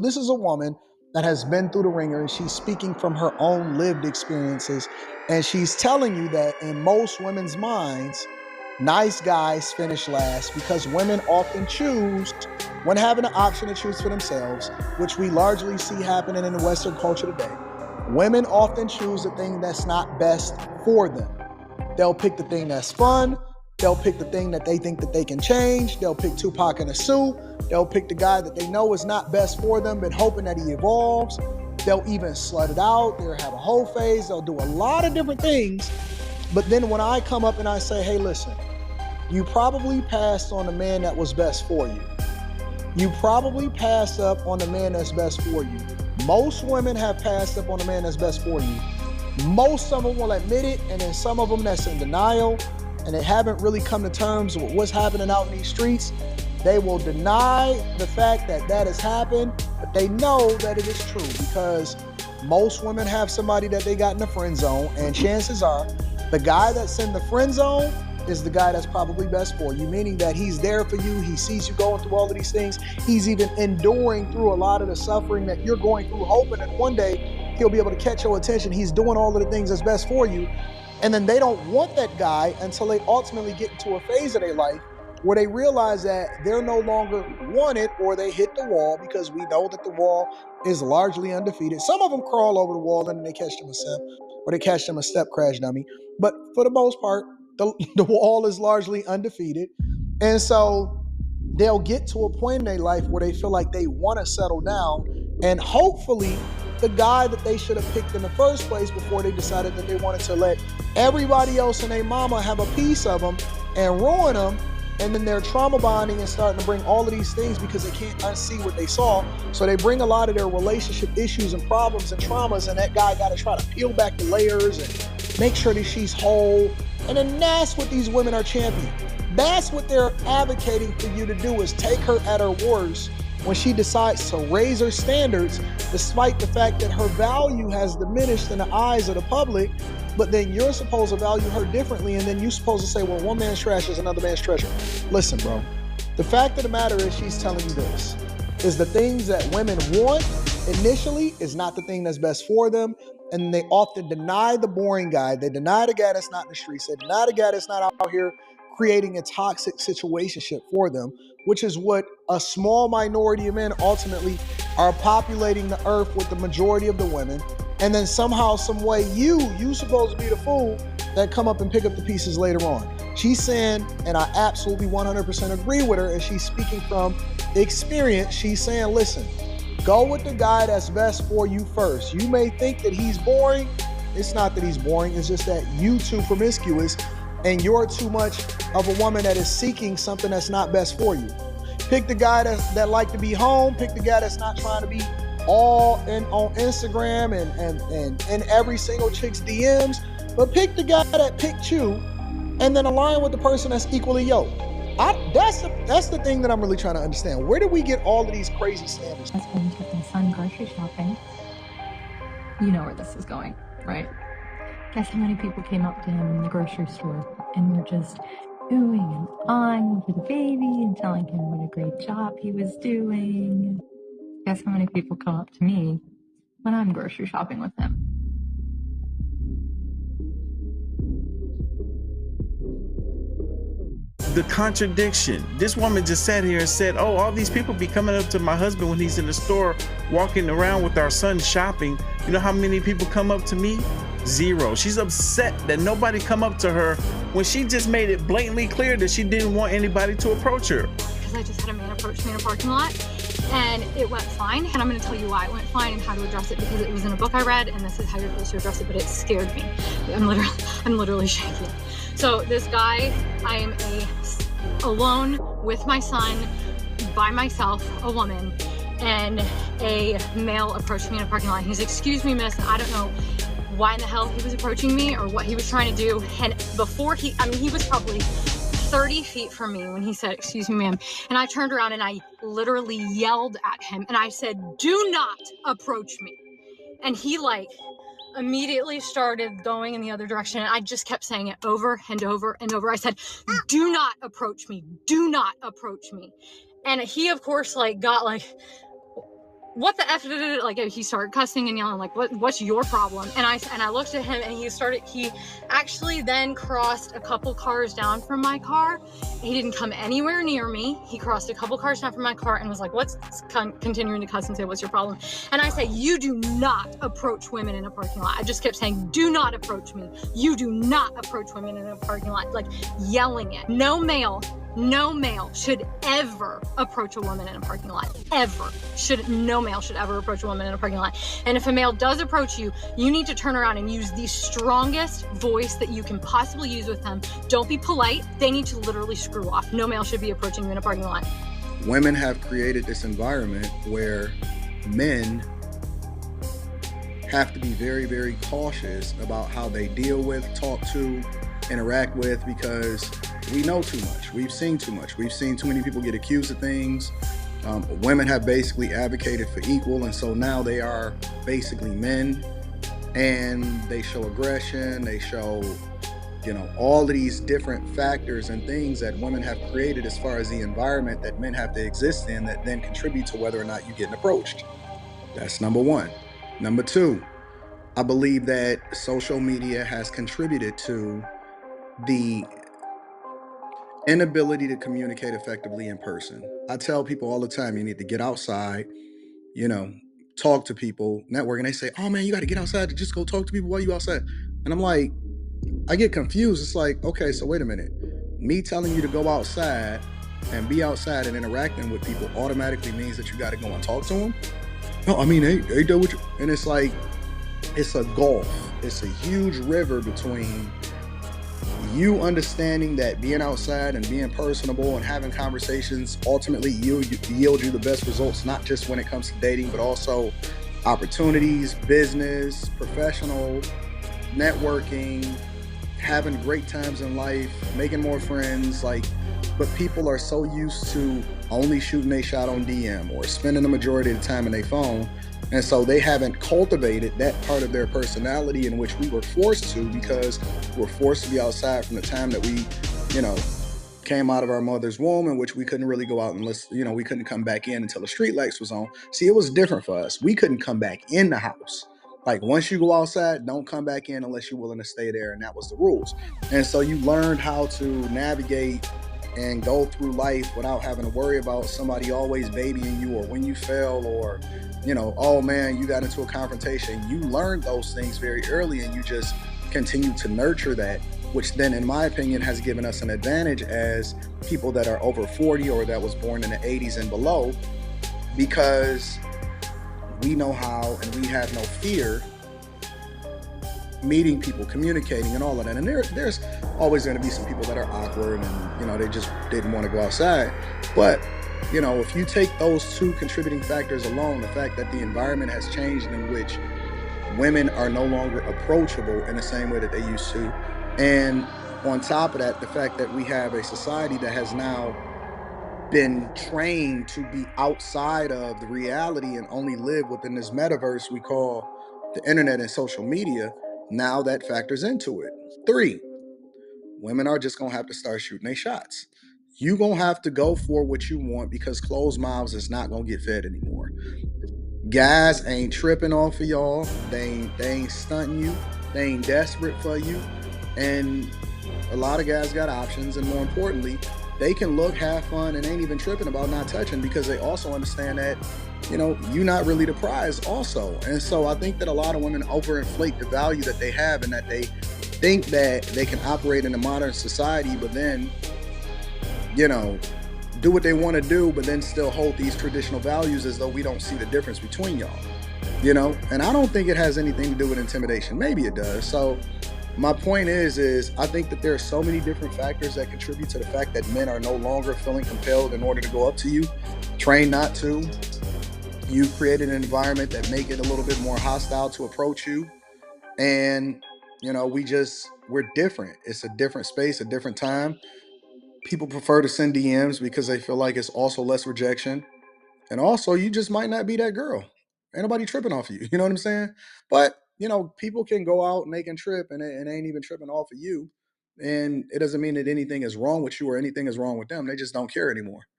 this is a woman that has been through the ringer, and she's speaking from her own lived experiences. And she's telling you that in most women's minds, nice guys finish last because women often choose, when having an option to choose for themselves, which we largely see happening in the Western culture today, women often choose the thing that's not best for them. They'll pick the thing that's fun. They'll pick the thing that they think that they can change. They'll pick Tupac in a suit. They'll pick the guy that they know is not best for them, but hoping that he evolves. They'll even slut it out. They'll have a whole phase. They'll do a lot of different things. But then when I come up and I say, hey, listen, you probably passed on the man that was best for you. You probably passed up on the man that's best for you. Most women have passed up on the man that's best for you. Most of them will admit it, and then some of them that's in denial, and they haven't really come to terms with what's happening out in these streets. They will deny the fact that that has happened, but they know that it is true because most women have somebody that they got in the friend zone, and chances are the guy that's in the friend zone is the guy that's probably best for you, meaning that he's there for you. He sees you going through all of these things. He's even enduring through a lot of the suffering that you're going through, hoping that one day he'll be able to catch your attention. He's doing all of the things that's best for you. And then they don't want that guy until they ultimately get into a phase of their life where they realize that they're no longer wanted, or they hit the wall, because we know that the wall is largely undefeated. Some of them crawl over the wall and then they catch them a step, or they catch them a step crash dummy. But for the most part, the wall is largely undefeated. And so they'll get to a point in their life where they feel like they want to settle down, and hopefully the guy that they should have picked in the first place before they decided that they wanted to let everybody else and their mama have a piece of them and ruin them, and then they're trauma bonding and starting to bring all of these things because they can't unsee what they saw. So they bring a lot of their relationship issues and problems and traumas, and that guy got to try to peel back the layers and make sure that she's whole. And then that's what these women are championing. That's what they're advocating for you to do, is take her at her worst when she decides to raise her standards, despite the fact that her value has diminished in the eyes of the public. But then you're supposed to value her differently, and then you're supposed to say, well, one man's trash is another man's treasure. Listen, bro, the fact of the matter is she's telling you this, is the things that women want initially is not the thing that's best for them. And they often deny the boring guy. They deny the guy that's not in the streets. They deny the guy that's not out here creating a toxic situationship for them, which is what a small minority of men ultimately are populating the earth with the majority of the women. And then somehow, some way, you supposed to be the fool that come up and pick up the pieces later on. She's saying, and I absolutely 100% agree with her, and she's speaking from experience. She's saying, listen, go with the guy that's best for you first. You may think that he's boring. It's not that he's boring. It's just that you too promiscuous, and you're too much of a woman that is seeking something that's not best for you. Pick the guy that like to be home. Pick the guy that's not trying to be all in on Instagram and every single chick's DMs. But pick the guy that picked you, and then align with the person that's equally yoked. That's the thing that I'm really trying to understand. Where did we get all of these crazy standards? I was going to take my son grocery shopping. You know where this is going, right? Guess how many people came up to him in the grocery store and were just oohing and awing over the baby and telling him what a great job he was doing. Guess how many people come up to me when I'm grocery shopping with him? The contradiction. This woman just sat here and said, oh, all these people be coming up to my husband when he's in the store walking around with our son shopping. You know how many people come up to me? Zero. She's upset that nobody come up to her when she just made it blatantly clear that she didn't want anybody to approach her. Because I just had a man approach me in a parking lot, and it went fine. And I'm going to tell you why it went fine and how to address it, because it was in a book I read, and this is how you're supposed to address it, but it scared me. I'm literally shaking. So this guy, I am alone with my son, by myself, a woman, and a male approached me in a parking lot. He's, excuse me, miss, and I don't know why in the hell he was approaching me or what he was trying to do. And before he was probably 30 feet from me when he said, excuse me, ma'am. And I turned around and I literally yelled at him and I said, do not approach me. And he immediately started going in the other direction. And I just kept saying it over and over and over. I said, do not approach me. Do not approach me. And he, of course, got what the F did it? Like, he started cussing and yelling, like, what's your problem? And I looked at him, and he actually then crossed a couple cars down from my car. He didn't come anywhere near me. He crossed a couple cars down from my car and was like, continuing to cuss and say, what's your problem? And I say, you do not approach women in a parking lot. I just kept saying, do not approach me. You do not approach women in a parking lot, like yelling it. No male should ever approach a woman in a parking lot. Ever. No male should ever approach a woman in a parking lot. And if a male does approach you, you need to turn around and use the strongest voice that you can possibly use with them. Don't be polite. They need to literally screw off. No male should be approaching you in a parking lot. Women have created this environment where men have to be very, very cautious about how they deal with, talk to, interact with, because we know too much. We've seen too much. We've seen too many people get accused of things. Women have basically advocated for equal, and so now they are basically men, and they show aggression. They show, all of these different factors and things that women have created as far as the environment that men have to exist in that then contribute to whether or not you're getting approached. That's number one. Number two, I believe that social media has contributed to the inability to communicate effectively in person. I tell people all the time, you need to get outside, you know, talk to people, network, and they say, "Oh man, you got to get outside to just go talk to people while you outside." And I'm like, I get confused. It's like, okay, so wait a minute. Me telling you to go outside and be outside and interacting with people automatically means that you got to go and talk to them? No, I mean, they do what you, and it's like, it's a gulf. It's a huge river between you understanding that being outside and being personable and having conversations ultimately yield you the best results, not just when it comes to dating, but also opportunities, business, professional, networking, having great times in life, making more friends. But people are so used to only shooting a shot on DM or spending the majority of the time in their phone. And so they haven't cultivated that part of their personality in which we were forced to, because we're forced to be outside from the time that we, came out of our mother's womb, in which we couldn't really go out unless, we couldn't come back in until the street lights was on. See, it was different for us. We couldn't come back in the house. Like, once you go outside, don't come back in unless you're willing to stay there. And that was the rules. And so you learned how to navigate and go through life without having to worry about somebody always babying you, or when you fell, or, oh man, you got into a confrontation. You learned those things very early, and you just continue to nurture that, which then, in my opinion, has given us an advantage as people that are over 40 or that was born in the 80s and below, because we know how, and we have no fear meeting people, communicating, and all of that. And there's always going to be some people that are awkward and, they just didn't want to go outside. But, if you take those two contributing factors alone, the fact that the environment has changed in which women are no longer approachable in the same way that they used to, and on top of that, the fact that we have a society that has now been trained to be outside of the reality and only live within this metaverse we call the internet and social media, now that factors into it. Three, women are just gonna have to start shooting their shots. You gonna have to go for what you want, because closed mouths is not gonna get fed anymore. Guys ain't tripping off of y'all. They ain't stunting you. They ain't desperate for you. And a lot of guys got options, and more importantly, they can look, have fun, and ain't even tripping about not touching, because they also understand that, you're not really the prize also. And so I think that a lot of women overinflate the value that they have, and that they think that they can operate in a modern society, but then, do what they want to do, but then still hold these traditional values as though we don't see the difference between y'all, and I don't think it has anything to do with intimidation. Maybe it does. So my point is I think that there are so many different factors that contribute to the fact that men are no longer feeling compelled in order to go up to you, train not to. You've created an environment that make it a little bit more hostile to approach you. And, we're different. It's a different space, a different time. People prefer to send DMs because they feel like it's also less rejection. And also, you just might not be that girl. Ain't nobody tripping off you. You know what I'm saying? But, people can go out and they can trip, and it ain't even tripping off of you. And it doesn't mean that anything is wrong with you or anything is wrong with them. They just don't care anymore.